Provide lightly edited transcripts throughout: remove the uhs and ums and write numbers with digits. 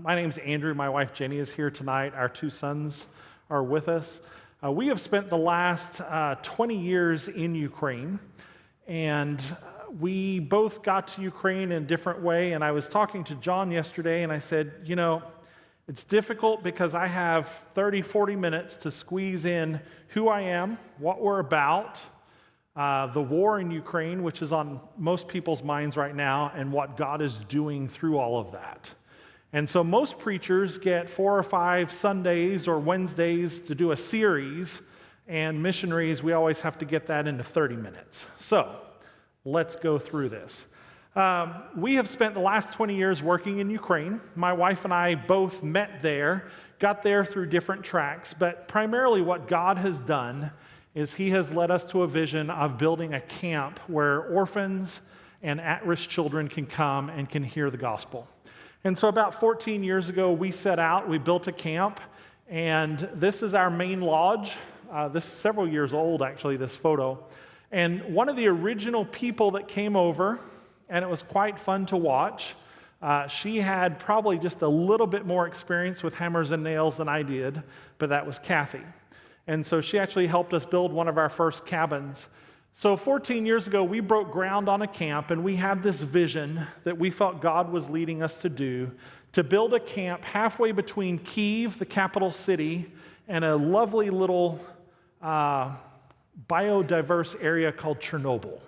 My name's Andrew. My wife Jenny is here tonight. Our two sons are with us. We have spent the last 20 years in Ukraine, and we both got to Ukraine in a different way. And I was talking to John yesterday, and I said, it's difficult because I have 30, 40 minutes to squeeze in who I am, what we're about, the war in Ukraine, which is on most people's minds right now, and what God is doing through all of that. And so most preachers get 4 or 5 Sundays or Wednesdays to do a series, and missionaries, we always have to get that into 30 minutes. So let's go through this. We have spent the last 20 years working in Ukraine. My wife and I both met there, got there through different tracks, but primarily what God has done is He has led us to a vision of building a camp where orphans and at-risk children can come and can hear the gospel. And so about 14 years ago, we set out, we built a camp, and this is our main lodge. This is several years old, actually, this photo. And one of the original people that came over, and it was quite fun to watch, she had probably just a little bit more experience with hammers and nails than I did, but that was Kathy. And so she actually helped us build one of our first cabins. So 14 years ago, we broke ground on a camp, and we had this vision that we felt God was leading us to do, to build a camp halfway between Kyiv, the capital city, and a lovely little biodiverse area called Chernobyl.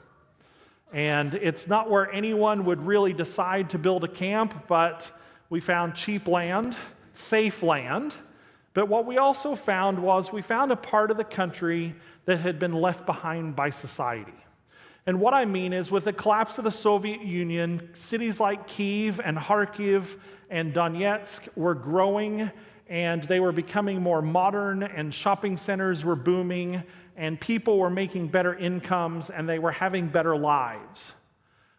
And it's not where anyone would really decide to build a camp, but we found cheap land, safe land. But what we also found was we found a part of the country that had been left behind by society. And what I mean is, with the collapse of the Soviet Union, cities like Kyiv and Kharkiv and Donetsk were growing, and they were becoming more modern, and shopping centers were booming, and people were making better incomes, and they were having better lives.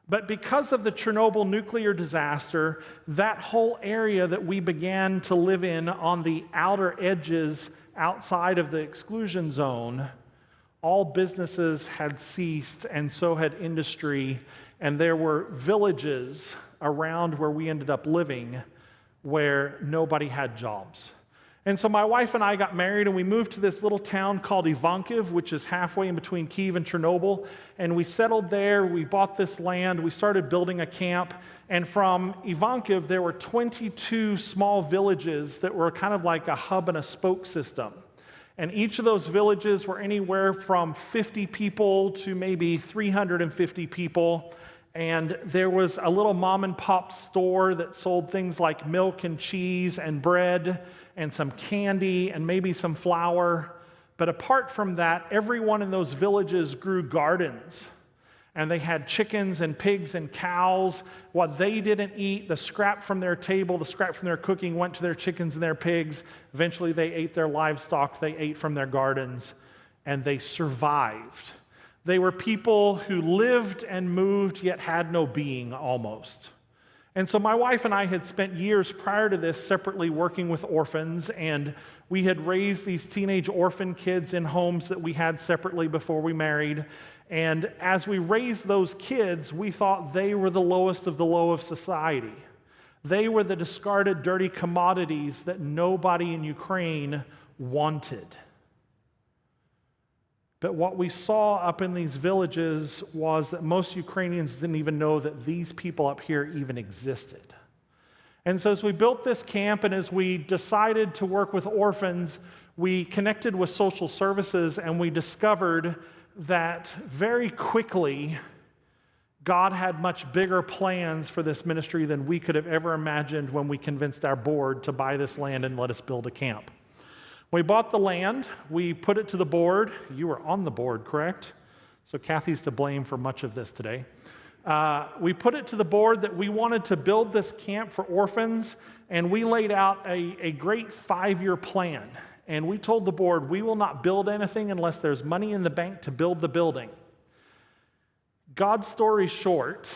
But because of the Chernobyl nuclear disaster, that whole area that we began to live in on the outer edges outside of the exclusion zone, all businesses had ceased, and so had industry, and there were villages around where we ended up living where nobody had jobs. And so my wife and I got married, and we moved to this little town called Ivankiv, which is halfway in between Kyiv and Chernobyl. And we settled there. We bought this land. We started building a camp. And from Ivankiv, there were 22 small villages that were kind of like a hub and a spoke system. And each of those villages were anywhere from 50 people to maybe 350 people. And there was a little mom and pop store that sold things like milk and cheese and bread and some candy and maybe some flour. But apart from that, everyone in those villages grew gardens. And they had chickens and pigs and cows. What they didn't eat, the scrap from their table, the scrap from their cooking went to their chickens and their pigs. Eventually they ate their livestock, they ate from their gardens, and they survived. They were people who lived and moved, yet had no being almost. And so my wife and I had spent years prior to this separately working with orphans, and we had raised these teenage orphan kids in homes that we had separately before we married. And as we raised those kids, we thought they were the lowest of the low of society. They were the discarded, dirty commodities that nobody in Ukraine wanted. But what we saw up in these villages was that most Ukrainians didn't even know that these people up here even existed. And so as we built this camp and as we decided to work with orphans, we connected with social services, and we discovered that very quickly God had much bigger plans for this ministry than we could have ever imagined when we convinced our board to buy this land and let us build a camp. We bought the land, we put it to the board. You were on the board, correct? So Kathy's to blame for much of this today. We put it to the board that we wanted to build this camp for orphans, and we laid out a great 5-year plan. And we told the board, we will not build anything unless there's money in the bank to build the building. God's story short,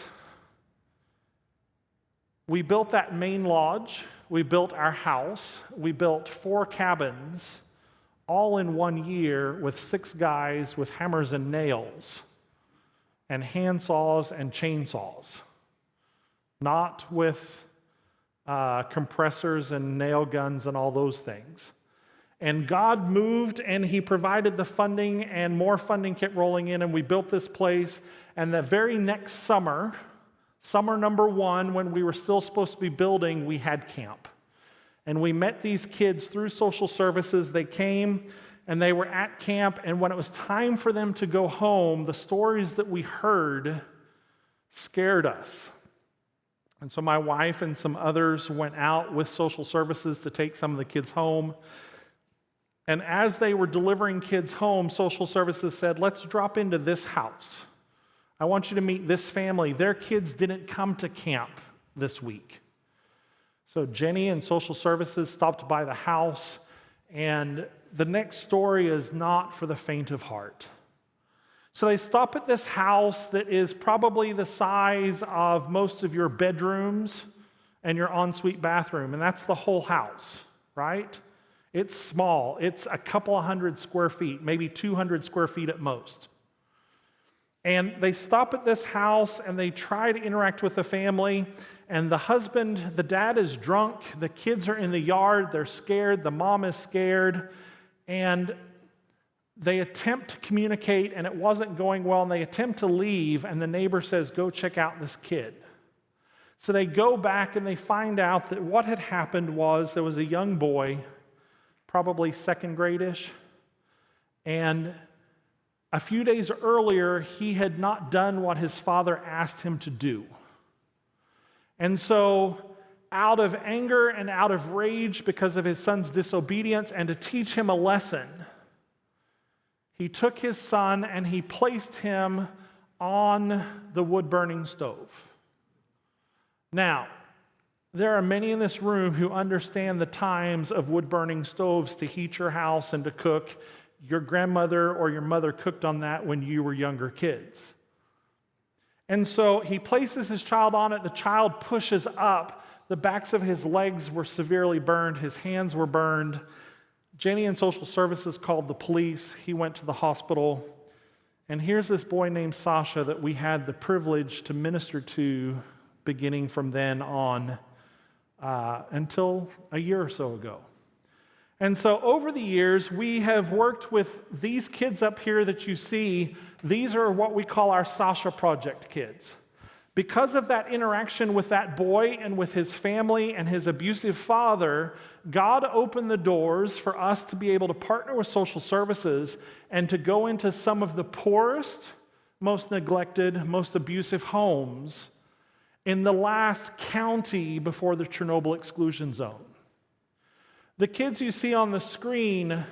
we built that main lodge. We built our house. We built 4 cabins, all in 1 year, with 6 guys with hammers and nails and hand saws and chainsaws. Not with compressors and nail guns and all those things. And God moved and He provided the funding, and more funding kept rolling in, and we built this place. And the very next summer, summer number 1, when we were still supposed to be building, we had camp. And we met these kids through social services. They came and they were at camp, and when it was time for them to go home, the stories that we heard scared us. And so my wife and some others went out with social services to take some of the kids home. And as they were delivering kids home, social services said, let's drop into this house. I want you to meet this family. Their kids didn't come to camp this week. So Jenny and social services stopped by the house, and the next story is not for the faint of heart. So they stop at this house that is probably the size of most of your bedrooms and your ensuite bathroom, and that's the whole house, right? It's small. It's a couple of hundred square feet, maybe 200 square feet at most. And they stop at this house and they try to interact with the family, and the dad is drunk, the kids are in the yard, they're scared, the mom is scared, and they attempt to communicate, and it wasn't going well, and they attempt to leave, and the neighbor says, go check out this kid. So they go back and they find out that what had happened was there was a young boy, probably second grade-ish, and a few days earlier, he had not done what his father asked him to do. And so, out of anger and out of rage because of his son's disobedience, and to teach him a lesson, he took his son and he placed him on the wood-burning stove. Now, there are many in this room who understand the times of wood-burning stoves to heat your house and to cook. Your grandmother or your mother cooked on that when you were younger kids. And so he places his child on it. The child pushes up. The backs of his legs were severely burned. His hands were burned. Jenny and social services called the police. He went to the hospital. And here's this boy named Sasha that we had the privilege to minister to beginning from then on until a year or so ago. And so over the years, we have worked with these kids up here that you see. These are what we call our Sasha Project kids. Because of that interaction with that boy and with his family and his abusive father, God opened the doors for us to be able to partner with social services and to go into some of the poorest, most neglected, most abusive homes in the last county before the Chernobyl exclusion zone. The kids you see on the screen,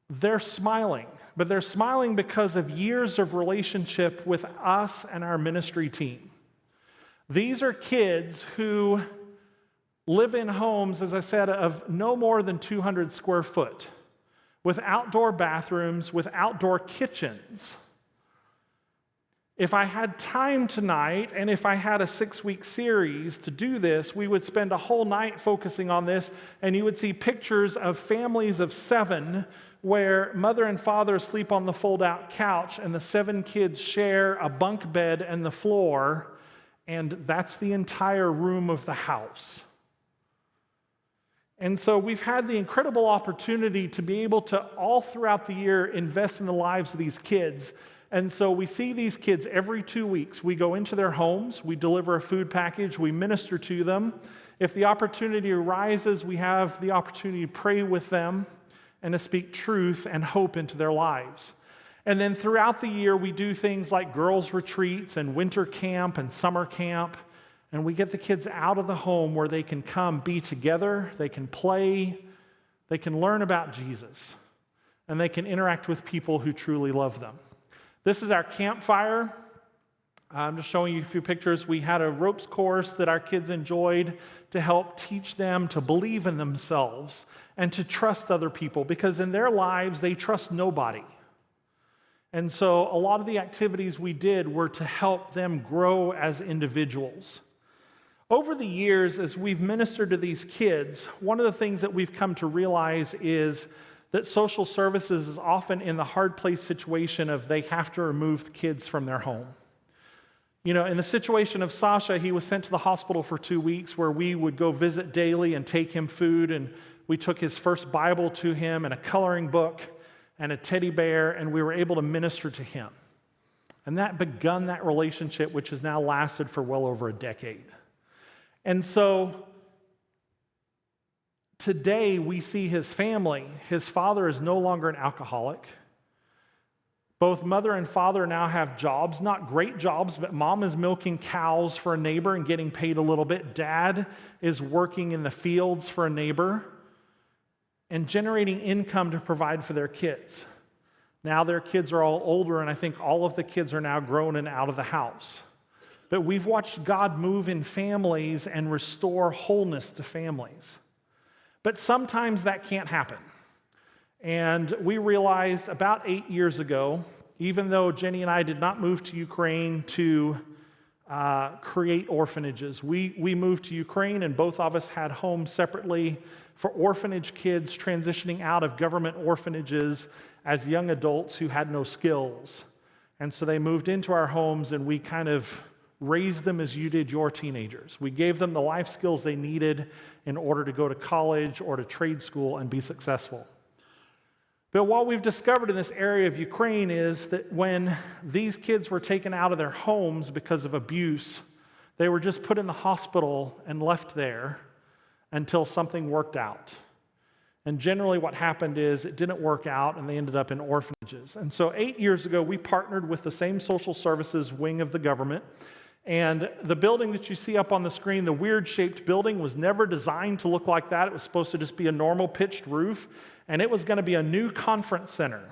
they're smiling, but they're smiling because of years of relationship with us and our ministry team. These are kids who live in homes, as I said, of no more than 200 square foot, with outdoor bathrooms, with outdoor kitchens. If I had time tonight, and if I had a 6-week series to do this, we would spend a whole night focusing on this, and you would see pictures of families of 7 where mother and father sleep on the fold-out couch, and the 7 kids share a bunk bed and the floor, and that's the entire room of the house. And so we've had the incredible opportunity to be able to, all throughout the year, invest in the lives of these kids. And so we see these kids every 2 weeks. We go into their homes, we deliver a food package, we minister to them. If the opportunity arises, we have the opportunity to pray with them and to speak truth and hope into their lives. And then throughout the year, we do things like girls' retreats and winter camp and summer camp. And we get the kids out of the home where they can come be together, they can play, they can learn about Jesus, and they can interact with people who truly love them. This is our campfire. I'm just showing you a few pictures. We had a ropes course that our kids enjoyed to help teach them to believe in themselves and to trust other people, because in their lives, they trust nobody. And so a lot of the activities we did were to help them grow as individuals. Over the years, as we've ministered to these kids, one of the things that we've come to realize is that social services is often in the hard place situation of they have to remove kids from their home. In the situation of Sasha, he was sent to the hospital for 2 weeks where we would go visit daily and take him food, and we took his first Bible to him and a coloring book and a teddy bear, and we were able to minister to him. And that begun that relationship, which has now lasted for well over a decade. And so today we see his family. His father is no longer an alcoholic. Both mother and father now have jobs, not great jobs, but mom is milking cows for a neighbor and getting paid a little bit. Dad is working in the fields for a neighbor and generating income to provide for their kids. Now their kids are all older, and I think all of the kids are now grown and out of the house. But we've watched God move in families and restore wholeness to families. But sometimes that can't happen. And we realized about 8 years ago, even though Jenny and I did not move to Ukraine to create orphanages, we moved to Ukraine, and both of us had homes separately for orphanage kids transitioning out of government orphanages as young adults who had no skills. And so they moved into our homes, and we kind of raised them as you did your teenagers. We gave them the life skills they needed in order to go to college or to trade school and be successful. But what we've discovered in this area of Ukraine is that when these kids were taken out of their homes because of abuse, they were just put in the hospital and left there until something worked out. And generally what happened is it didn't work out, and they ended up in orphanages. And so 8 years ago, we partnered with the same social services wing of the government. And the building that you see up on the screen, the weird-shaped building, was never designed to look like that. It was supposed to just be a normal pitched roof, and it was going to be a new conference center.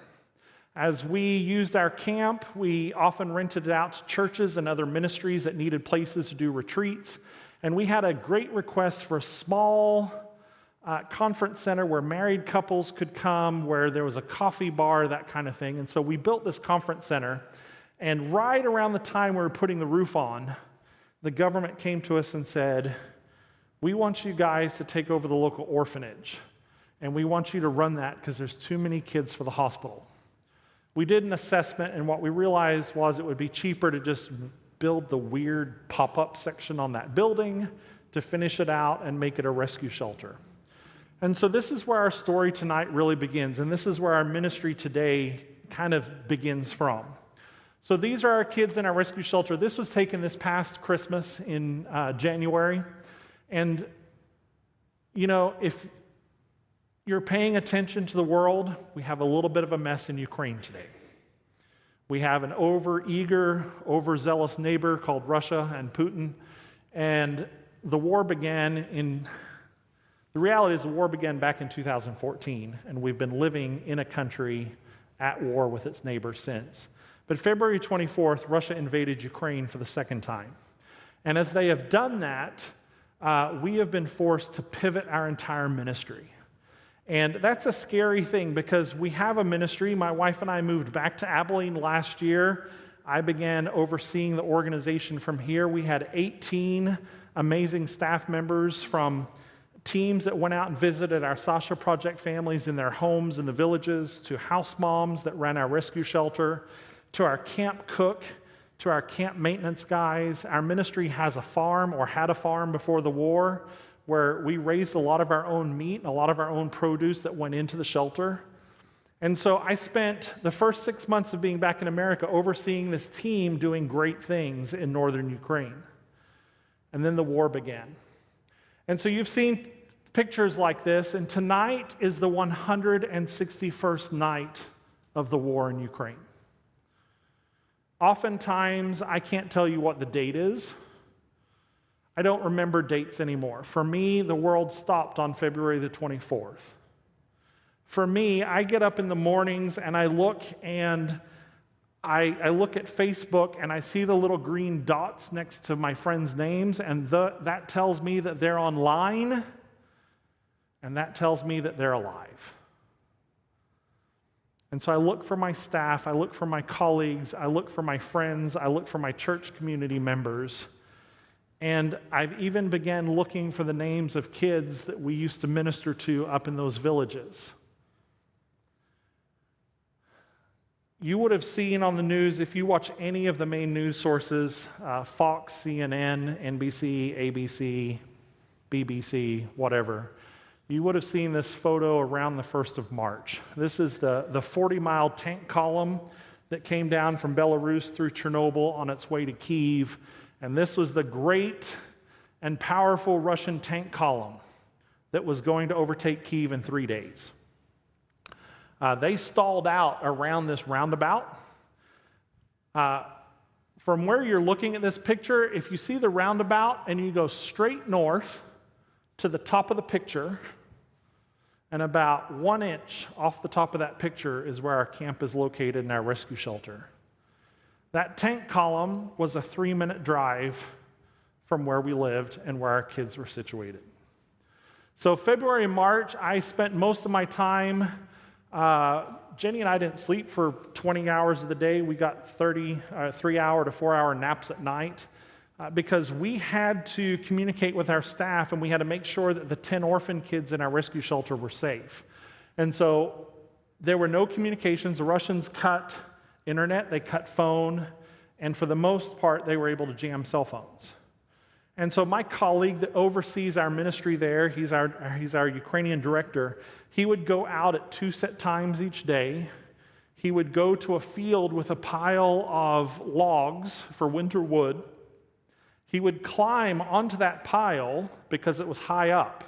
As we used our camp, we often rented it out to churches and other ministries that needed places to do retreats, and we had a great request for a small conference center where married couples could come, where there was a coffee bar, that kind of thing. And so we built this conference center. And right around the time we were putting the roof on, the government came to us and said, "We want you guys to take over the local orphanage, and we want you to run that because there's too many kids for the hospital." We did an assessment, and what we realized was it would be cheaper to just build the weird pop-up section on that building to finish it out and make it a rescue shelter. And so this is where our story tonight really begins, and this is where our ministry today kind of begins from. So these are our kids in our rescue shelter. This was taken this past Christmas in January. And, if you're paying attention to the world, we have a little bit of a mess in Ukraine today. We have an overeager, overzealous neighbor called Russia and Putin. And the reality is the war began back in 2014, and we've been living in a country at war with its neighbors since. But February 24th, Russia invaded Ukraine for the second time. And as they have done that, we have been forced to pivot our entire ministry. And that's a scary thing because we have a ministry. My wife and I moved back to Abilene last year. I began overseeing the organization from here. We had 18 amazing staff members from teams that went out and visited our Sasha Project families in their homes in the villages, to house moms that ran our rescue shelter, to our camp cook, to our camp maintenance guys. Our ministry has a farm, or had a farm before the war, where we raised a lot of our own meat and a lot of our own produce that went into the shelter. And so I spent the first 6 months of being back in America overseeing this team doing great things in northern Ukraine. And then the war began. And so you've seen pictures like this, and tonight is the 161st night of the war in Ukraine. Oftentimes, I can't tell you what the date is. I don't remember dates anymore. For me, the world stopped on February the 24th. For me, I get up in the mornings and I look at Facebook and I see the little green dots next to my friends' names, and that tells me that they're online, and that tells me that they're alive. And so I look for my staff, I look for my colleagues, I look for my friends, I look for my church community members, and I've even began looking for the names of kids that we used to minister to up in those villages. You would have seen on the news, if you watch any of the main news sources, Fox, CNN, NBC, ABC, BBC, whatever, you would have seen this photo around the 1st of March. This is the 40-mile tank column that came down from Belarus through Chernobyl on its way to Kyiv. And this was the great and powerful Russian tank column that was going to overtake Kyiv in 3 days. They stalled out around this roundabout. From where you're looking at this picture, if you see the roundabout and you go straight north to the top of the picture, and about 1 inch off the top of that picture is where our camp is located in our rescue shelter. That tank column was a 3-minute drive from where we lived and where our kids were situated. So February and March, I spent most of my time, Jenny and I didn't sleep for 20 hours of the day. We got 3-hour to 4-hour naps at night because we had to communicate with our staff and we had to make sure that the 10 orphan kids in our rescue shelter were safe. And so there were no communications. The Russians cut internet, they cut phone, and for the most part, they were able to jam cell phones. And so my colleague that oversees our ministry there, he's our Ukrainian director, he would go out at 2 set times each day. He would go to a field with a pile of logs for winter wood. He would climb onto that pile because it was high up,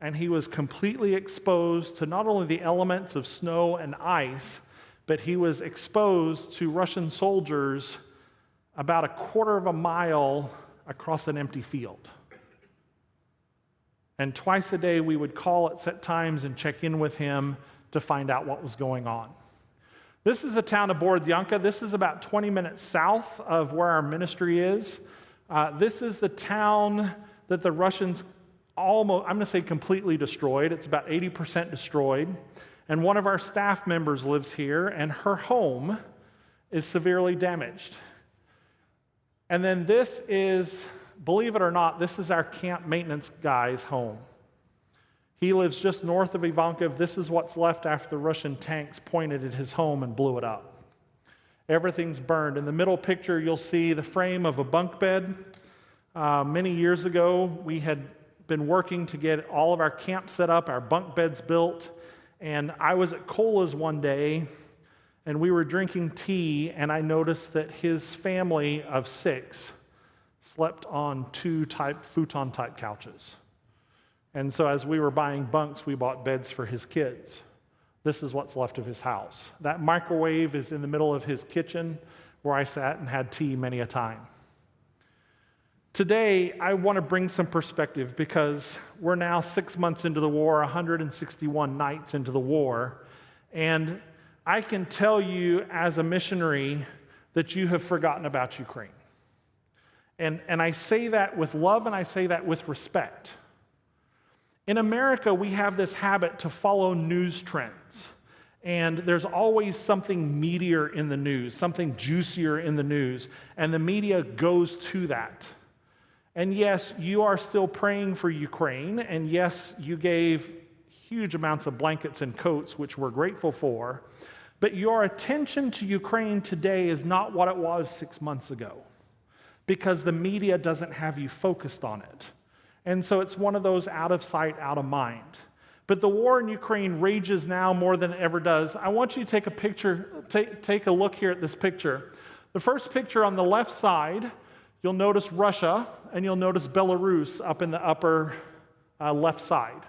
and he was completely exposed to not only the elements of snow and ice, but he was exposed to Russian soldiers about 1/4 mile across an empty field. And twice a day we would call at set times and check in with him to find out what was going on. This is the town of Borodyanka. This is about 20 minutes south of where our ministry is. This is the town that the Russians almost, I'm going to say completely destroyed. It's about 80% destroyed. And one of our staff members lives here, and her home is severely damaged. And then this is, believe it or not, this is our camp maintenance guy's home. He lives just north of Ivankov. This is what's left after the Russian tanks pointed at his home and blew it up. Everything's burned. In the middle picture, you'll see the frame of a bunk bed. Many years ago, we had been working to get all of our camp set up, our bunk beds built, and I was at Cola's one day, and we were drinking tea, and I noticed that his family of 6 slept on 2 futon-type couches. And so as we were buying bunks, we bought beds for his kids. This is what's left of his house. That microwave is in the middle of his kitchen where I sat and had tea many a time. Today, I want to bring some perspective because we're now 6 months into the war, 161 nights into the war, and I can tell you as a missionary that you have forgotten about Ukraine. And I say that with love and I say that with respect. In America, we have this habit to follow news trends. And there's always something meatier in the news, something juicier in the news, and the media goes to that. And yes, you are still praying for Ukraine, and yes, you gave huge amounts of blankets and coats, which we're grateful for, but your attention to Ukraine today is not what it was 6 months ago, because the media doesn't have you focused on it. And so it's one of those out of sight, out of mind. But the war in Ukraine rages now more than it ever does. I want you to take a picture, take a look here at this picture. The first picture on the left side, you'll notice Russia, and you'll notice Belarus up in the upper left side.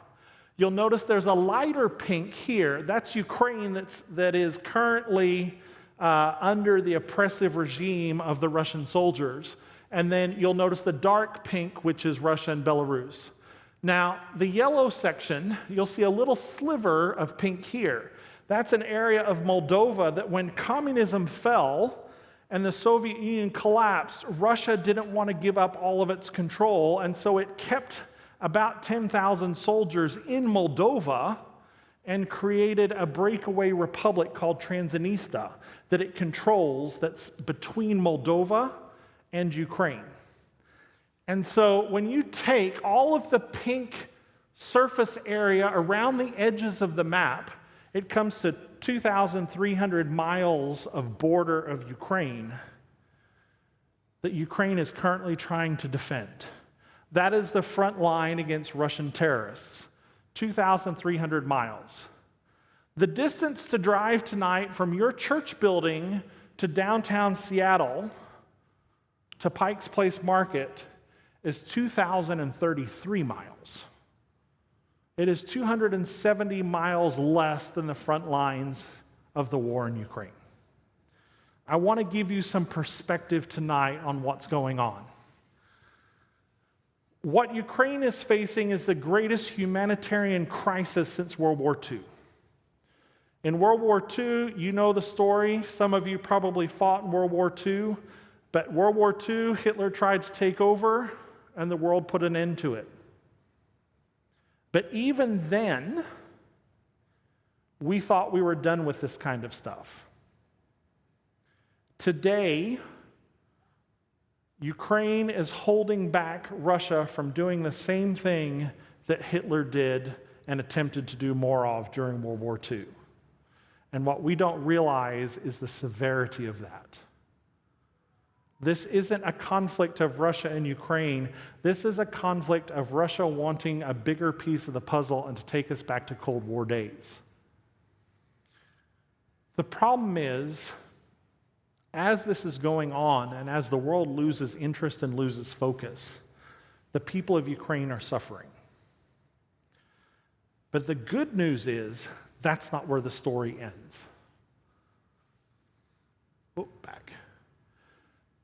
You'll notice there's a lighter pink here. That's Ukraine that is currently under the oppressive regime of the Russian soldiers. And then you'll notice the dark pink, which is Russia and Belarus. Now, the yellow section, you'll see a little sliver of pink here. That's an area of Moldova that when communism fell and the Soviet Union collapsed, Russia didn't want to give up all of its control, and so it kept about 10,000 soldiers in Moldova and created a breakaway republic called Transnistria that it controls, that's between Moldova and Ukraine. And so when you take all of the pink surface area around the edges of the map It comes to 2,300 miles of border of Ukraine that Ukraine is currently trying to defend. That is the front line against Russian terrorists, 2,300 miles. The distance to drive tonight from your church building to downtown Seattle to Pike's Place Market is 2,033 miles. It is 270 miles less than the front lines of the war in Ukraine. I want to give you some perspective tonight on what's going on. What Ukraine is facing is the greatest humanitarian crisis since World War II. In World War II, you know the story. Some of you probably fought in World War II, but World War II, Hitler tried to take over, and the world put an end to it. But even then, we thought we were done with this kind of stuff. Today, Ukraine is holding back Russia from doing the same thing that Hitler did and attempted to do more of during World War II. And what we don't realize is the severity of that. This isn't a conflict of Russia and Ukraine. This is a conflict of Russia wanting a bigger piece of the puzzle and to take us back to Cold War days. The problem is, as this is going on and as the world loses interest and loses focus, the people of Ukraine are suffering. But the good news is, that's not where the story ends. Back.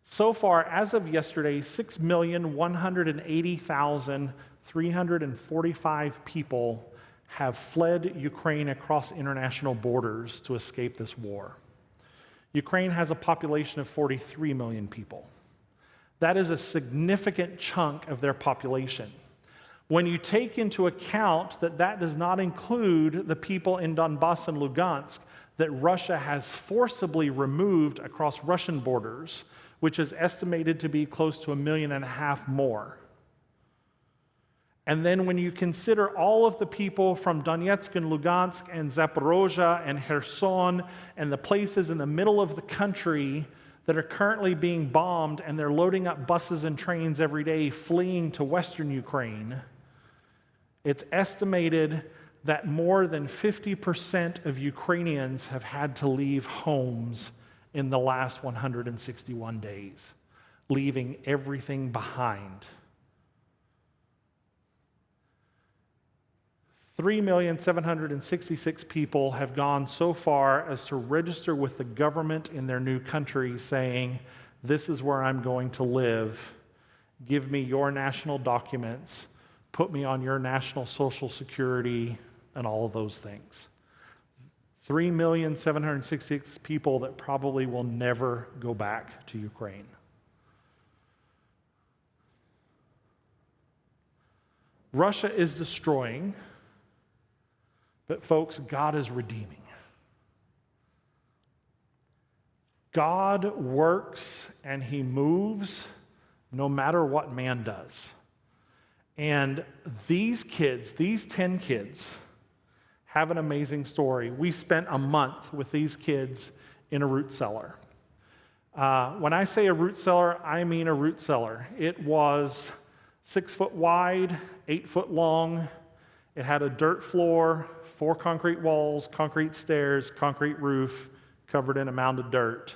So far, as of yesterday, 6,180,345 people have fled Ukraine across international borders to escape this war. Ukraine has a population of 43 million people. That is a significant chunk of their population. When you take into account that that does not include the people in Donbass and Lugansk that Russia has forcibly removed across Russian borders, which is estimated to be close to 1.5 million more. And then when you consider all of the people from Donetsk and Lugansk and Zaporozhye and Kherson and the places in the middle of the country that are currently being bombed and they're loading up buses and trains every day fleeing to Western Ukraine, it's estimated that more than 50% of Ukrainians have had to leave homes in the last 161 days, leaving everything behind. 3,766,000 people have gone so far as to register with the government in their new country saying, "This is where I'm going to live. Give me your national documents. Put me on your national social security," and all of those things. 3,766,000 people that probably will never go back to Ukraine. Russia is destroying, but folks, God is redeeming. God works and He moves no matter what man does. And these kids, these 10 kids, have an amazing story. We spent a month with these kids in a root cellar. When I say a root cellar, I mean a root cellar. It was 6 foot wide, 8 foot long. It had a dirt floor, 4 concrete walls, concrete stairs, concrete roof, covered in a mound of dirt.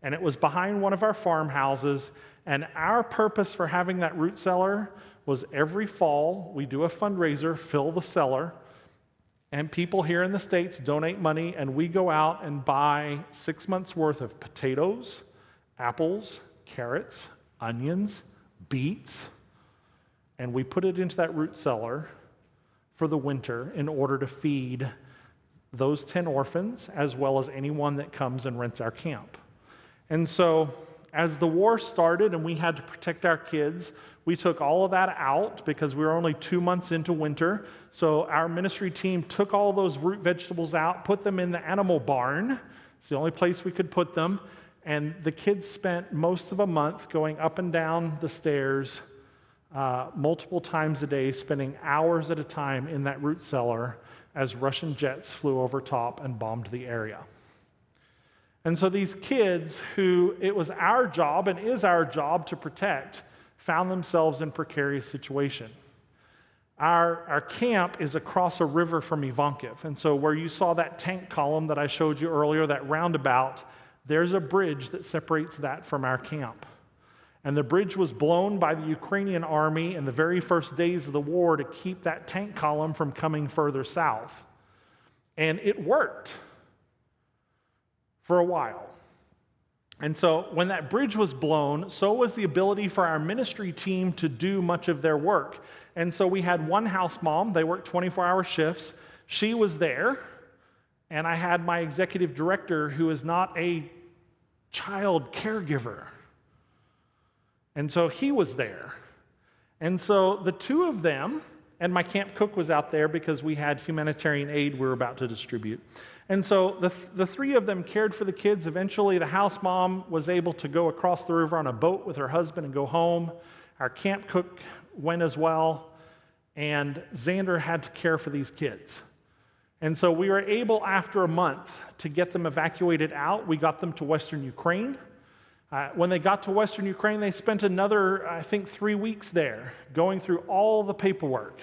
And it was behind one of our farmhouses. And our purpose for having that root cellar was every fall, we do a fundraiser, fill the cellar, and people here in the States donate money, and we go out and buy 6 months' worth of potatoes, apples, carrots, onions, beets, and we put it into that root cellar for the winter in order to feed those 10 orphans as well as anyone that comes and rents our camp. And so as the war started and we had to protect our kids, we took all of that out because we were only 2 months into winter. So our ministry team took all those root vegetables out, put them in the animal barn. It's the only place we could put them. And the kids spent most of a month going up and down the stairs, multiple times a day, spending hours at a time in that root cellar as Russian jets flew over top and bombed the area. And so these kids, who it was our job and is our job to protect, found themselves in precarious situation. Our camp is across a river from Ivankiv, and so where you saw that tank column that I showed you earlier, that roundabout, there's a bridge that separates that from our camp. And the bridge was blown by the Ukrainian army in the very first days of the war to keep that tank column from coming further south. And it worked for a while. And so when that bridge was blown, so was the ability for our ministry team to do much of their work. And so we had one house mom. They worked 24-hour shifts. She was there. And I had my executive director, who is not a child caregiver. And so he was there. And so the two of them, and my camp cook was out there because we had humanitarian aid we were about to distribute. And so the three of them cared for the kids. Eventually, the house mom was able to go across the river on a boat with her husband and go home. Our camp cook went as well. And Xander had to care for these kids. And so we were able, after a month, to get them evacuated out. We got them to Western Ukraine. When they got to Western Ukraine, they spent another, I think, 3 weeks there, going through all the paperwork.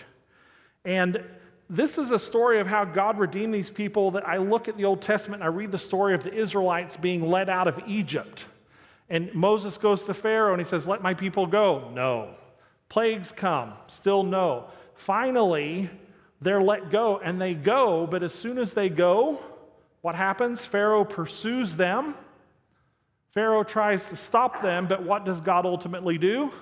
And this is a story of how God redeemed these people, that I look at the Old Testament and I read the story of the Israelites being led out of Egypt. And Moses goes to Pharaoh and he says, "Let my people go." No. Plagues come. Still no. Finally, they're let go, and they go, but as soon as they go, what happens? Pharaoh pursues them. Pharaoh tries to stop them, but what does God ultimately do?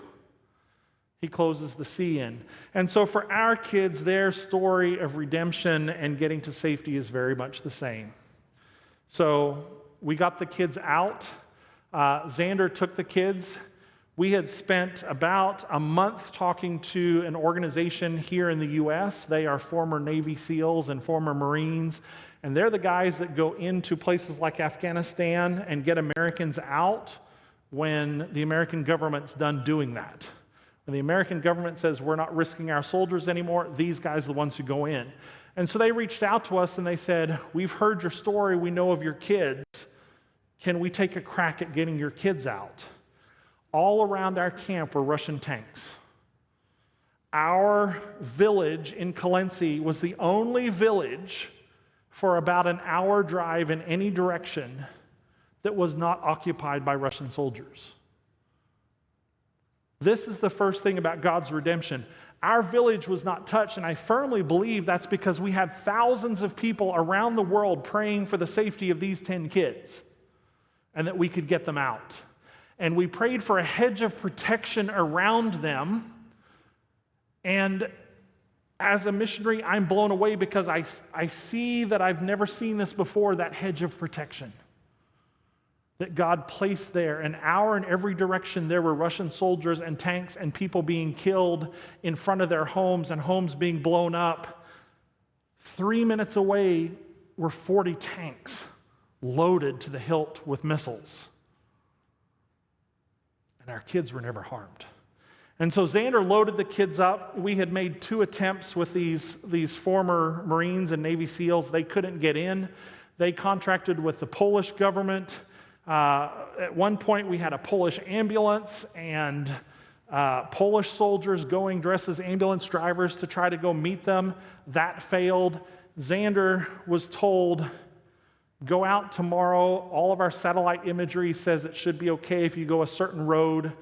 He closes the sea in. And so for our kids, their story of redemption and getting to safety is very much the same. So we got the kids out. Xander took the kids. We had spent about a month talking to an organization here in the U.S. They are former Navy SEALs and former Marines, and they're the guys that go into places like Afghanistan and get Americans out when the American government's done doing that. When the American government says we're not risking our soldiers anymore, these guys are the ones who go in. And so they reached out to us and they said, "We've heard your story, we know of your kids. Can we take a crack at getting your kids out?" All around our camp were Russian tanks. Our village in Kalensi was the only village for about an hour drive in any direction that was not occupied by Russian soldiers. This is the first thing about God's redemption. Our village was not touched, and I firmly believe that's because we had thousands of people around the world praying for the safety of these 10 kids and that we could get them out. And we prayed for a hedge of protection around them. And as a missionary, I'm blown away because I see that I've never seen this before, that hedge of protection that God placed there. An hour in every direction, there were Russian soldiers and tanks and people being killed in front of their homes and homes being blown up. 3 minutes away were 40 tanks loaded to the hilt with missiles. And our kids were never harmed. And so Xander loaded the kids up. We had made 2 attempts with these former Marines and Navy SEALs. They couldn't get in. They contracted with the Polish government. At one point, we had a Polish ambulance and Polish soldiers going dressed as ambulance drivers to try to go meet them. That failed. Xander was told, "Go out tomorrow. All of our satellite imagery says it should be okay if you go a certain road,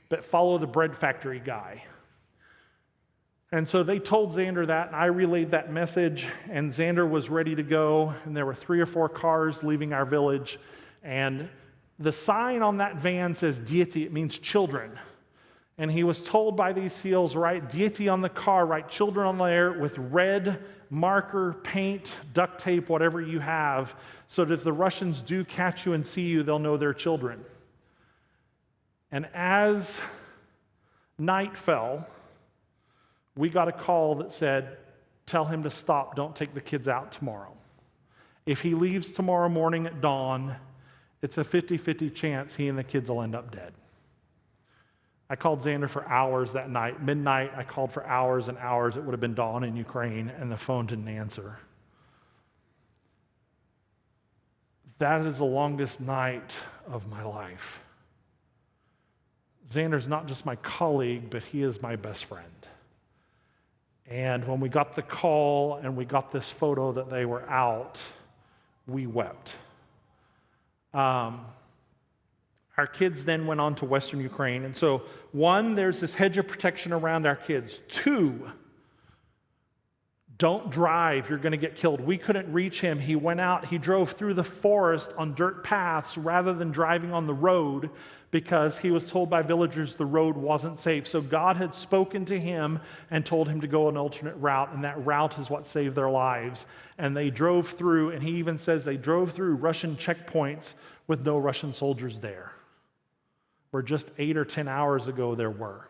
but follow the bread factory guy." And so they told Xander that, and I relayed that message, and Xander was ready to go, and there were 3 or 4 cars leaving our village, and the sign on that van says "Dieti," it means children. And he was told by these SEALs, write "Dieti" on the car, write "children" on there with red marker, paint, duct tape, whatever you have, so that if the Russians do catch you and see you, they'll know they're children. And as night fell, we got a call that said, "Tell him to stop, don't take the kids out tomorrow. If he leaves tomorrow morning at dawn, it's a 50-50 chance he and the kids will end up dead." I called Xander for hours that night. Midnight, I called for hours and hours. It would have been dawn in Ukraine, and the phone didn't answer. That is the longest night of my life. Xander's not just my colleague, but he is my best friend. And when we got the call and we got this photo that they were out, we wept. Our kids then went on to Western Ukraine. And so, one, there's this hedge of protection around our kids. Two, don't drive, you're going to get killed. We couldn't reach him. He went out, he drove through the forest on dirt paths rather than driving on the road because he was told by villagers the road wasn't safe. So God had spoken to him and told him to go an alternate route, and that route is what saved their lives. And they drove through, and he even says they drove through Russian checkpoints with no Russian soldiers there, where just 8 or 10 hours ago there were.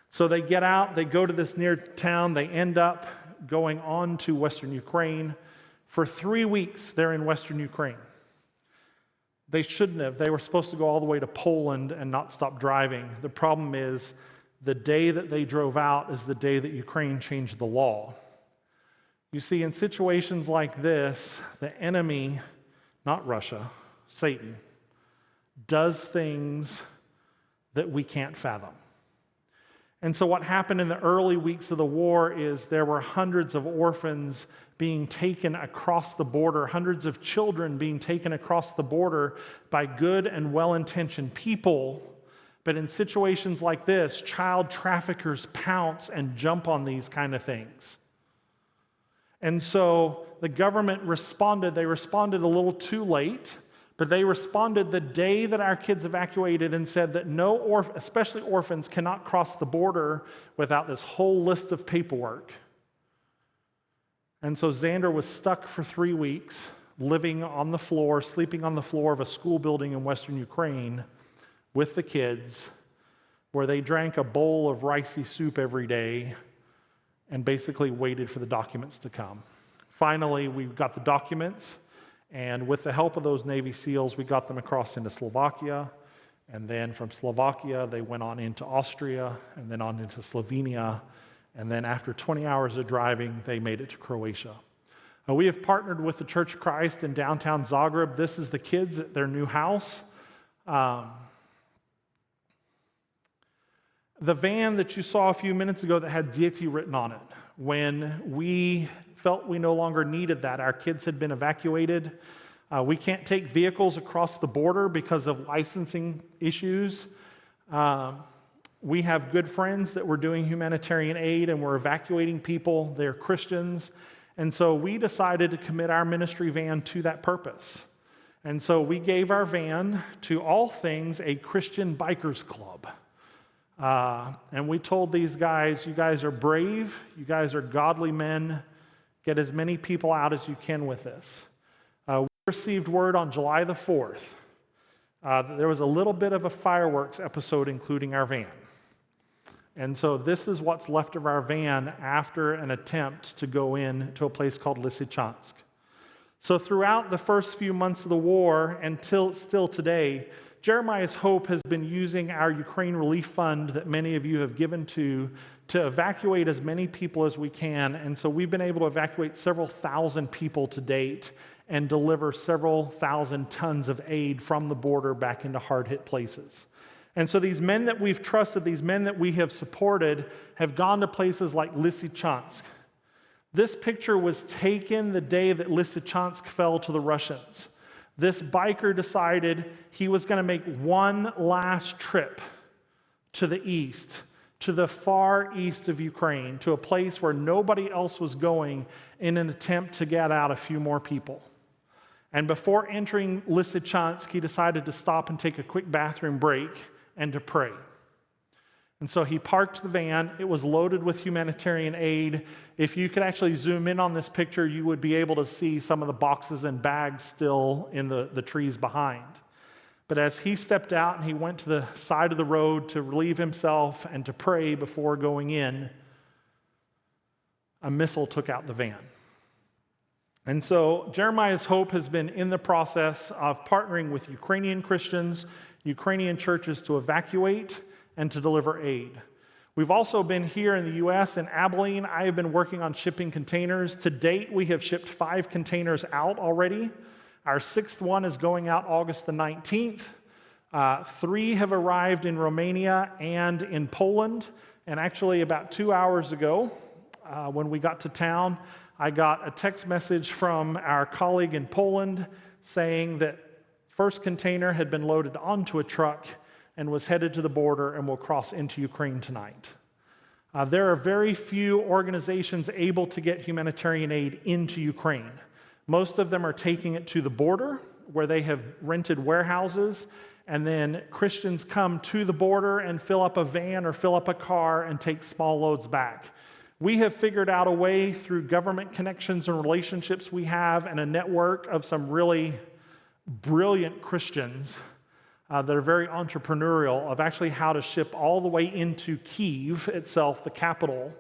So they get out, they go to this near town, they end up going on to Western Ukraine. For 3 weeks, they're in Western Ukraine. They shouldn't have. They were supposed to go all the way to Poland and not stop driving. The problem is, the day that they drove out is the day that Ukraine changed the law. You see, in situations like this, the enemy, not Russia, Satan, does things that we can't fathom. And so what happened in the early weeks of the war is there were hundreds of orphans being taken across the border, hundreds of children being taken across the border by good and well-intentioned people. But in situations like this, child traffickers pounce and jump on these kind of things. And so the government responded. They responded a little too late, but they responded the day that our kids evacuated and said that especially orphans, cannot cross the border without this whole list of paperwork. And so Xander was stuck for 3 weeks, living on the floor, sleeping on the floor of a school building in Western Ukraine with the kids, where they drank a bowl of ricey soup every day and basically waited for the documents to come. Finally, we got the documents. And with the help of those Navy SEALs, we got them across into Slovakia. And then from Slovakia, they went on into Austria and then on into Slovenia. And then after 20 hours of driving, they made it to Croatia. We have partnered with the Church of Christ in downtown Zagreb. This is the kids at their new house. The van that you saw a few minutes ago that had Dzieci written on it, when we felt we no longer needed that. Our kids had been evacuated. We can't take vehicles across the border because of licensing issues. We have good friends that were doing humanitarian aid and we're evacuating people. They're Christians. And so we decided to commit our ministry van to that purpose. And so we gave our van to all things a Christian bikers club. And we told these guys, you guys are brave, you guys are godly men, get as many people out as you can with this. We received word on July the 4th that there was a little bit of a fireworks episode including our van. And so this is what's left of our van after an attempt to go in to a place called Lysychansk. So throughout the first few months of the war until still today, Jeremiah's Hope has been using our Ukraine Relief Fund that many of you have given to evacuate as many people as we can. And so we've been able to evacuate several thousand people to date and deliver several thousand tons of aid from the border back into hard-hit places. And so these men that we've trusted, these men that we have supported, have gone to places like Lysychansk. This picture was taken the day that Lysychansk fell to the Russians. This biker decided he was going to make one last trip to the east, to the far east of Ukraine, to a place where nobody else was going in an attempt to get out a few more people. And before entering Lysychansk, he decided to stop and take a quick bathroom break and to pray. And so he parked the van. It was loaded with humanitarian aid. If you could actually zoom in on this picture, you would be able to see some of the boxes and bags still in the trees behind. But as he stepped out and he went to the side of the road to relieve himself and to pray before going in, a missile took out the van. And so Jeremiah's Hope has been in the process of partnering with Ukrainian Christians, Ukrainian churches to evacuate and to deliver aid. We've also been here in the U.S. in Abilene. I have been working on shipping containers. To date, we have shipped 5 containers out already. Our 6th one is going out August the 19th. 3 have arrived in Romania and in Poland. And actually, about 2 hours ago, when we got to town, I got a text message from our colleague in Poland saying that first container had been loaded onto a truck and was headed to the border and will cross into Ukraine tonight. There are very few organizations able to get humanitarian aid into Ukraine. Most of them are taking it to the border, where they have rented warehouses, and then Christians come to the border and fill up a van or fill up a car and take small loads back. We have figured out a way through government connections and relationships we have and a network of some really brilliant Christians that are very entrepreneurial of actually how to ship all the way into Kyiv itself, the capital,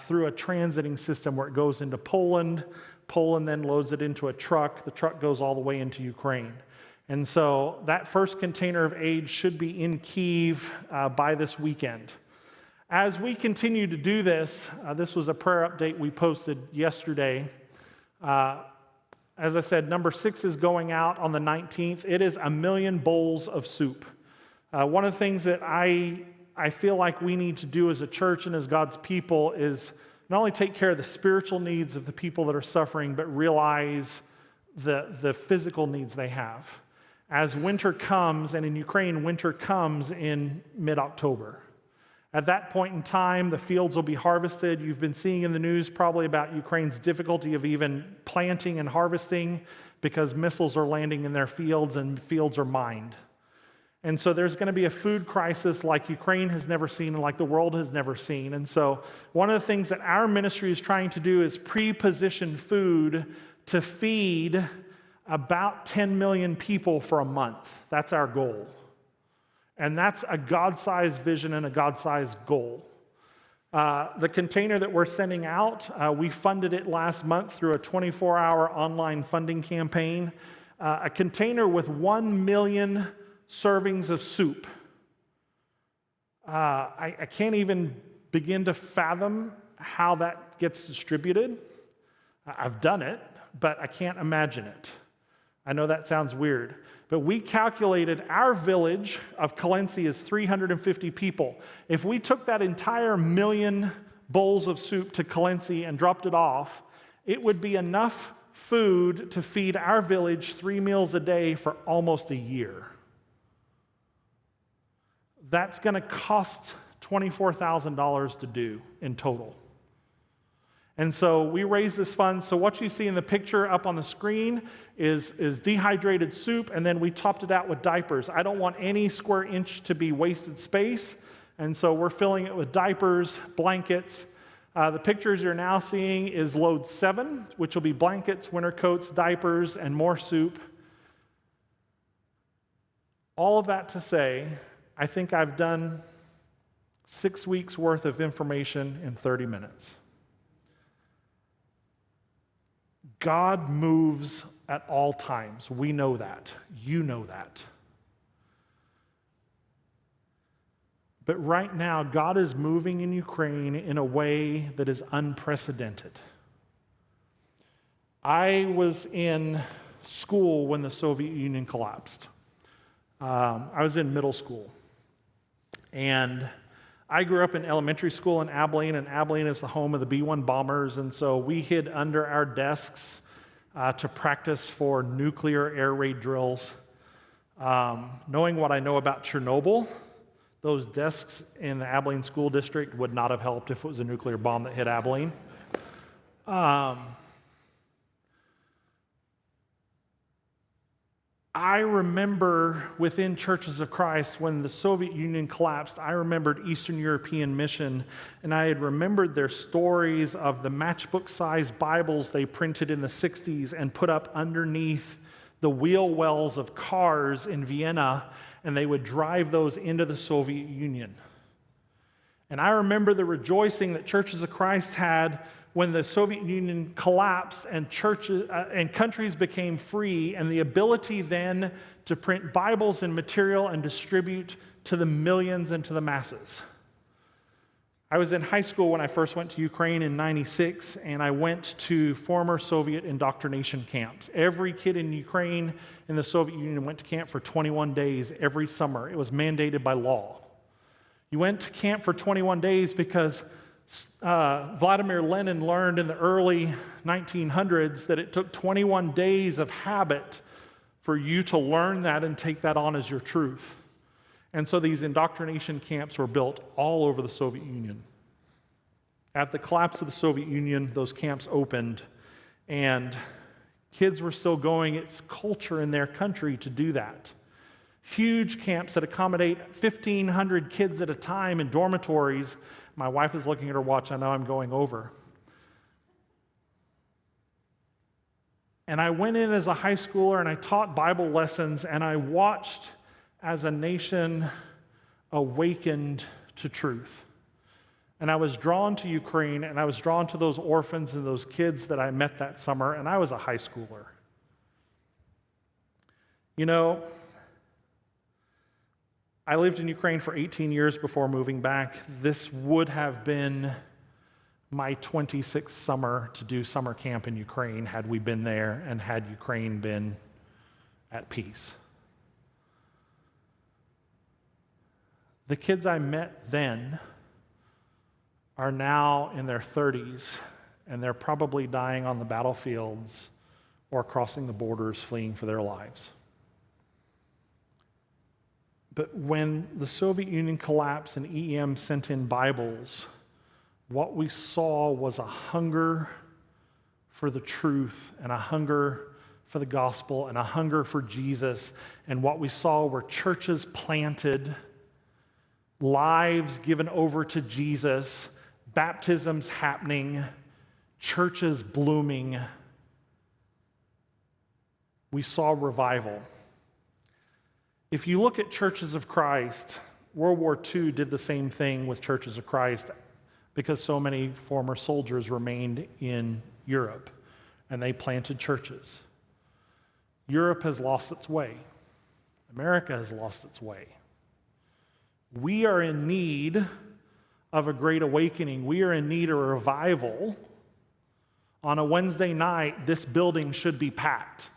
through a transiting system where it goes into Poland. Poland then loads it into a truck. The truck goes all the way into Ukraine. And so that first container of aid should be in Kyiv by this weekend. As we continue to do this, this was a prayer update we posted yesterday. As I said, number 6 is going out on the 19th. It is 1 million bowls of soup. One of the things that I feel like we need to do as a church and as God's people is not only take care of the spiritual needs of the people that are suffering, but realize the physical needs they have. As winter comes, and in Ukraine, winter comes in mid-October. At that point in time, the fields will be harvested. You've been seeing in the news probably about Ukraine's difficulty of even planting and harvesting because missiles are landing in their fields and fields are mined. And so there's going to be a food crisis like Ukraine has never seen and like the world has never seen. And so one of the things that our ministry is trying to do is pre-position food to feed about 10 million people for a month. That's our goal. And that's a God-sized vision and a God-sized goal. The container that we're sending out, we funded it last month through a 24-hour online funding campaign. A container with 1 million servings of soup. I can't even begin to fathom how that gets distributed. I've done it, but I can't imagine it. I know that sounds weird, but we calculated our village of Colensi is 350 people. If we took that entire 1 million bowls of soup to Colensi and dropped it off, it would be enough food to feed our village 3 meals a day for almost a year. That's going to cost $24,000 to do in total. And so we raised this fund. So what you see in the picture up on the screen is dehydrated soup, and then we topped it out with diapers. I don't want any square inch to be wasted space, and so we're filling it with diapers, blankets. The pictures you're now seeing is load 7, which will be blankets, winter coats, diapers, and more soup. All of that to say, I think I've done 6 weeks worth of information in 30 minutes. God moves at all times. We know that. You know that. But right now, God is moving in Ukraine in a way that is unprecedented. I was in school when the Soviet Union collapsed. I was in middle school. And I grew up in elementary school in Abilene, and Abilene is the home of the B-1 bombers, and so we hid under our desks to practice for nuclear air raid drills. Knowing what I know about Chernobyl, those desks in the Abilene School District would not have helped if it was a nuclear bomb that hit Abilene. I remember within Churches of Christ, when the Soviet Union collapsed, I remembered Eastern European Mission, and I had remembered their stories of the matchbook-sized Bibles they printed in the 60s and put up underneath the wheel wells of cars in Vienna, and they would drive those into the Soviet Union. And I remember the rejoicing that Churches of Christ had when the Soviet Union collapsed and churches and countries became free, and the ability then to print Bibles and material and distribute to the millions and to the masses. I was in high school when I first went to Ukraine in '96, and I went to former Soviet indoctrination camps. Every kid in Ukraine in the Soviet Union went to camp for 21 days every summer. It was mandated by law. You went to camp for 21 days because Vladimir Lenin learned in the early 1900s that it took 21 days of habit for you to learn that and take that on as your truth. And so these indoctrination camps were built all over the Soviet Union. At the collapse of the Soviet Union, those camps opened, and kids were still going. It's culture in their country to do that. Huge camps that accommodate 1,500 kids at a time in dormitories. My wife is looking at her watch. I know I'm going over. And I went in as a high schooler, and I taught Bible lessons, and I watched as a nation awakened to truth. And I was drawn to Ukraine, and I was drawn to those orphans and those kids that I met that summer, and I was a high schooler. You know, I lived in Ukraine for 18 years before moving back. This would have been my 26th summer to do summer camp in Ukraine had we been there and had Ukraine been at peace. The kids I met then are now in their 30s, and they're probably dying on the battlefields or crossing the borders fleeing for their lives. But when the Soviet Union collapsed and EM sent in Bibles, what we saw was a hunger for the truth and a hunger for the gospel and a hunger for Jesus. And what we saw were churches planted, lives given over to Jesus, baptisms happening, churches blooming. We saw revival. If you look at churches of Christ, World War II did the same thing with churches of Christ because so many former soldiers remained in Europe and they planted churches. Europe has lost its way. America has lost its way. We are in need of a great awakening. We are in need of a revival. On a Wednesday night, this building should be packed.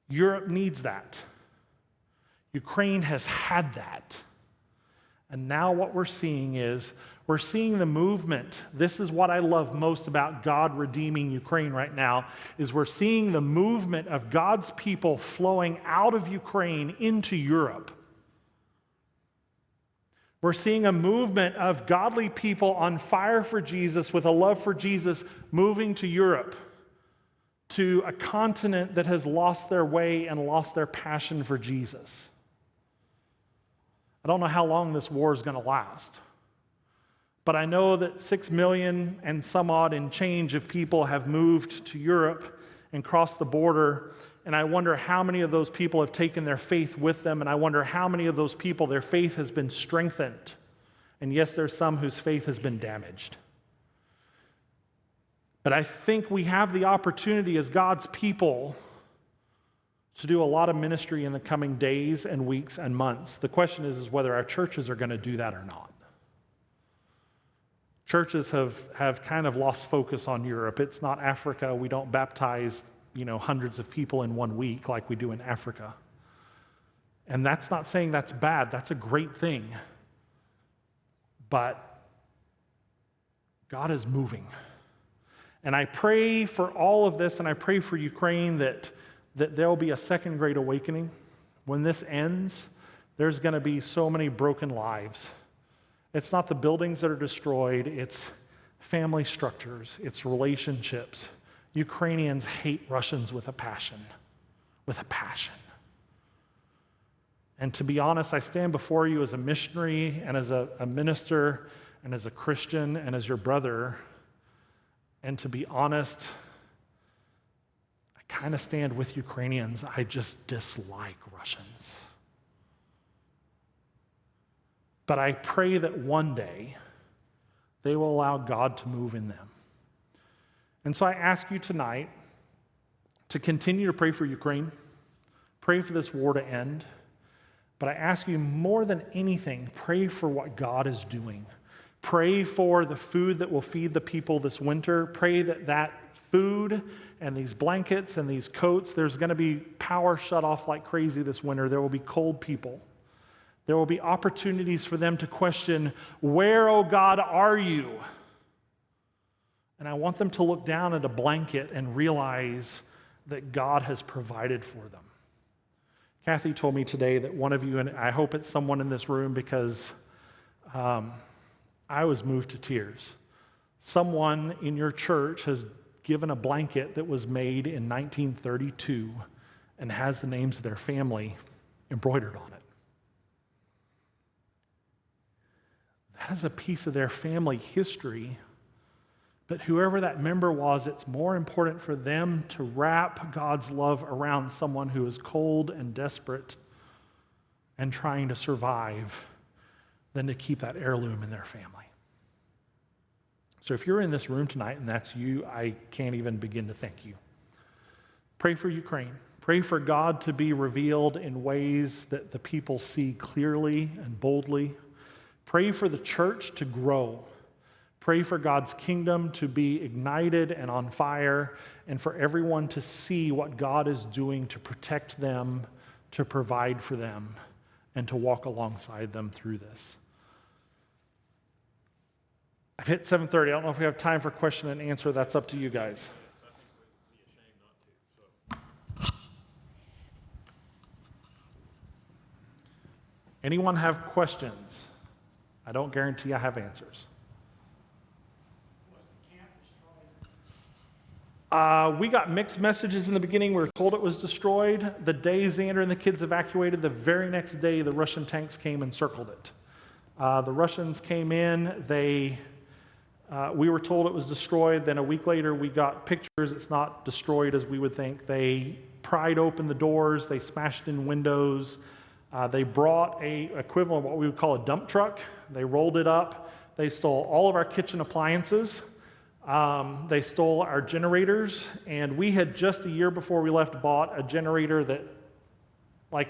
Europe needs that. Ukraine has had that. And now what we're seeing is, we're seeing the movement. This is what I love most about God redeeming Ukraine right now, is we're seeing the movement of God's people flowing out of Ukraine into Europe. We're seeing a movement of godly people on fire for Jesus with a love for Jesus moving to Europe, to a continent that has lost their way and lost their passion for Jesus. I don't know how long this war is going to last. But I know that 6 million and some odd and change of people have moved to Europe and crossed the border. And I wonder how many of those people have taken their faith with them. And I wonder how many of those people, their faith has been strengthened. And yes, there's some whose faith has been damaged. But I think we have the opportunity as God's people to do a lot of ministry in the coming days and weeks and months. The question is whether our churches are going to do that or not. Churches have kind of lost focus on Europe. It's not Africa. We don't baptize, hundreds of people in 1 week like we do in Africa. And that's not saying that's bad. That's a great thing. But God is moving. And I pray for all of this, and I pray for Ukraine that there will be a second great awakening. When this ends, there's going to be so many broken lives. It's not the buildings that are destroyed, it's family structures, it's relationships. Ukrainians hate Russians with a passion. With a passion. And to be honest, I stand before you as a missionary and as a minister and as a Christian and as your brother. And to be honest, I kind of stand with Ukrainians. I just dislike Russians. But I pray that one day they will allow God to move in them. And so I ask you tonight to continue to pray for Ukraine, Pray for this war to end. But I ask you more than anything, pray for what God is doing. Pray for the food that will feed the people this winter. Pray that that food and these blankets and these coats, there's going to be power shut off like crazy this winter. There will be cold people. There will be opportunities for them to question, where, oh God, are you? And I want them to look down at a blanket and realize that God has provided for them. Kathy told me today that one of you, and I hope it's someone in this room because I was moved to tears. Someone in your church has given a blanket that was made in 1932 and has the names of their family embroidered on it. That is a piece of their family history. But whoever that member was, it's more important for them to wrap God's love around someone who is cold and desperate and trying to survive than to keep that heirloom in their family. So if you're in this room tonight and that's you, I can't even begin to thank you. Pray for Ukraine. Pray for God to be revealed in ways that the people see clearly and boldly. Pray for the church to grow. Pray for God's kingdom to be ignited and on fire, and for everyone to see what God is doing to protect them, to provide for them, and to walk alongside them through this. I've hit 7:30. I don't know if we have time for question and answer. That's up to you guys. Anyone have questions? I don't guarantee I have answers. We got mixed messages in the beginning. We were told it was destroyed. The day Xander and the kids evacuated, the very next day, the Russian tanks came and circled it. The Russians came in. We were told it was destroyed. Then a week later, we got pictures. It's not destroyed as we would think. They pried open the doors. They smashed in windows. They brought a equivalent of what we would call a dump truck. They rolled it up. They stole all of our kitchen appliances. They stole our generators, and we had just a year before we left bought a generator that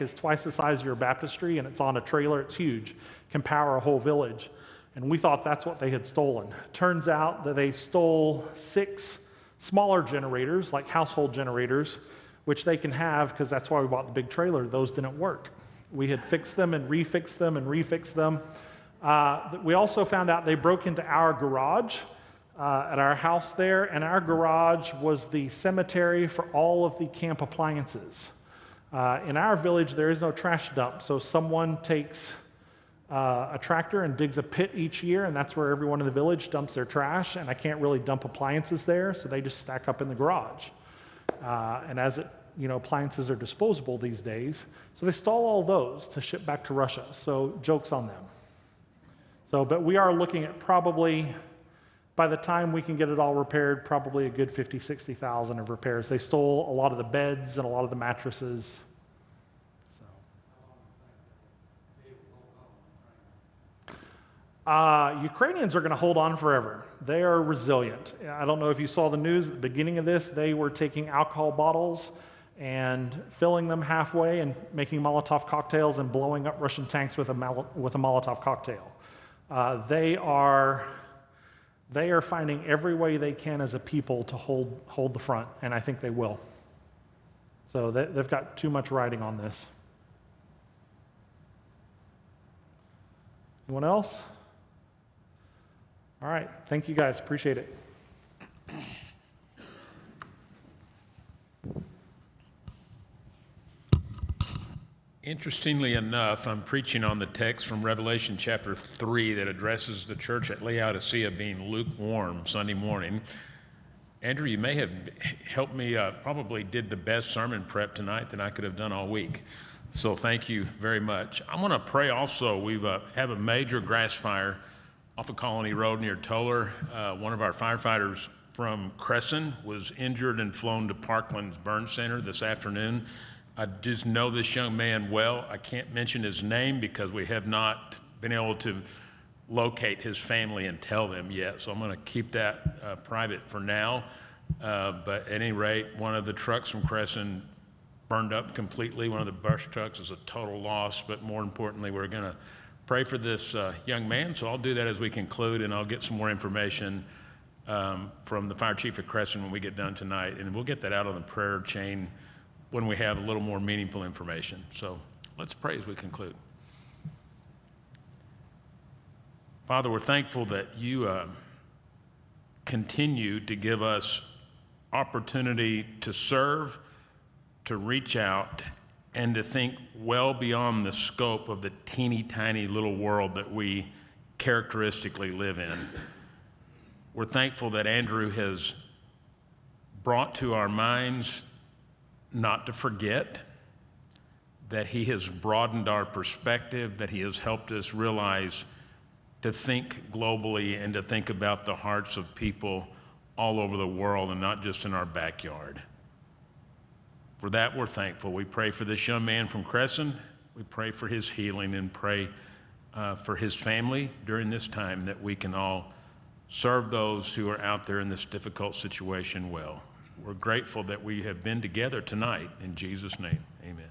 is twice the size of your baptistry, and it's on a trailer. It's huge, can power a whole village. And we thought that's what they had stolen. Turns out that they stole 6 smaller generators, like household generators, which they can have because that's why we bought the big trailer. Those didn't work. We had fixed them and refixed them and refixed them. We also found out they broke into our garage at our house there, and our garage was the cemetery for all of the camp appliances. In our village, there is no trash dump, so someone takes a tractor and digs a pit each year, and that's where everyone in the village dumps their trash, and I can't really dump appliances there, so they just stack up in the garage. And appliances are disposable these days, so they stole all those to ship back to Russia, so joke's on them. But we are looking at probably, by the time we can get it all repaired, probably a good 50, 60,000 of repairs. They stole a lot of the beds and a lot of the mattresses. Ukrainians are going to hold on forever. They are resilient. I don't know if you saw the news at the beginning of this. They were taking alcohol bottles and filling them halfway and making Molotov cocktails and blowing up Russian tanks with a Molotov cocktail. They are finding every way they can as a people to hold the front, and I think they will. So they've got too much riding on this. Anyone else? All right. Thank you, guys. Appreciate it. Interestingly enough, I'm preaching on the text from Revelation chapter 3 that addresses the church at Laodicea being lukewarm Sunday morning. Andrew, you may have helped me, probably did the best sermon prep tonight that I could have done all week. So thank you very much. I want to pray also. We have a major grass fire off of Colony Road near Toller. One of our firefighters from Crescent was injured and flown to Parkland's Burn Center this afternoon. I just know this young man well. I can't mention his name because we have not been able to locate his family and tell them yet. So I'm going to keep that private for now. But at any rate, one of the trucks from Crescent burned up completely. One of the brush trucks is a total loss, but more importantly, we're going to pray for this young man. So I'll do that as we conclude, and I'll get some more information from the fire chief at Crescent when we get done tonight, and we'll get that out on the prayer chain when we have a little more meaningful information. So let's pray as we conclude. Father, we're thankful that you continue to give us opportunity to serve, to reach out, and to think well beyond the scope of the teeny tiny little world that we characteristically live in. We're thankful that Andrew has brought to our minds not to forget, that he has broadened our perspective, that he has helped us realize to think globally and to think about the hearts of people all over the world and not just in our backyard. For that, we're thankful. We pray for this young man from Crescent. We pray for his healing and pray for his family during this time, that we can all serve those who are out there in this difficult situation well. We're grateful that we have been together tonight. In Jesus' name, amen.